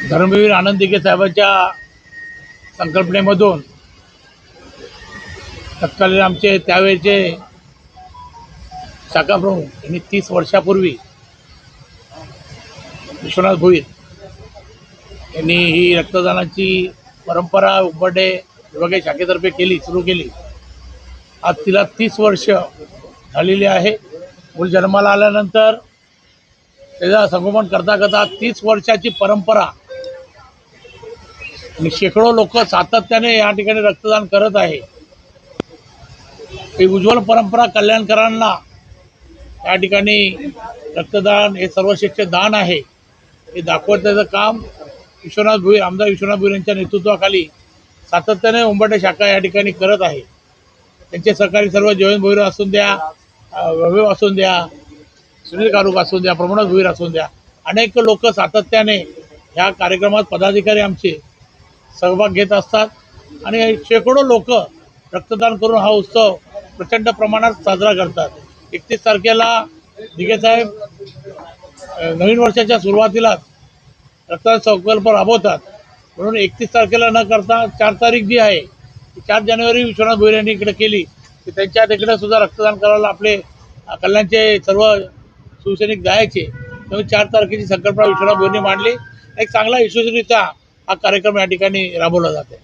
धर्मवीर आनंद दिघे साहेबांच्या संकल्पनेमधून तत्कालीन आमचे त्यावेळेचे शाखा प्रमुख यांनी 30 वर्षापूर्वी विश्वनाथ भोईर यांनी ही रक्तदानाची परंपरा उंबरठे विभागीय शाखेतर्फे सुरू केली। आज तिला 30 वर्ष झालेली आहे। मूल जन्माला आल्यानंतर त्याचा संगोपन करता करता 30 वर्षाची परंपरा आणि शेकडो लोक सातत्याने या ठिकाणी रक्तदान करत आहे। ही उज्ज्वल परंपरा कल्याणकरांना या ठिकाणी रक्तदान हे सर्वश्रेष्ठ दान आहे हे दाखवण्याचं काम विश्वनाथ भोईर आमदार विश्वनाथ भोईर यांच्या नेतृत्वाखाली सातत्याने उंबरठे शाखा या ठिकाणी करत आहे। त्यांचे सहकारी सर्व जयवंत भोईर असून द्या, वैभव असून द्या, सुनील कारुक असून द्या, प्रमोद भोईर असून द्या, अनेक लोक सातत्याने ह्या कार्यक्रमात पदाधिकारी आमचे सहभाग घेत असतात आणि शेकडो लोक रक्तदान करून हा उत्सव प्रचंड प्रमाणात साजरा करतात। 31 तारखेला दिघे साहेब नवीन वर्षाच्या सुरुवातीलाच रक्तदान संकल्प राबवतात, म्हणून 31 तारखेला न करता 4 तारीख जी आहे 4 जानेवारी विश्वनाथ भोईर यांनी इकडे केली की त्यांच्या तिकडे सुद्धा रक्तदान करायला आपले कल्याणचे सर्व शिवसैनिक जायचे। त्यामुळे 4 तारखेची संकल्पना विश्वनाथ भोईरांनी मांडली। एक चांगला यशस्वीरित्या हा कार्यक्रम या ठिकाणी राबवला जातो।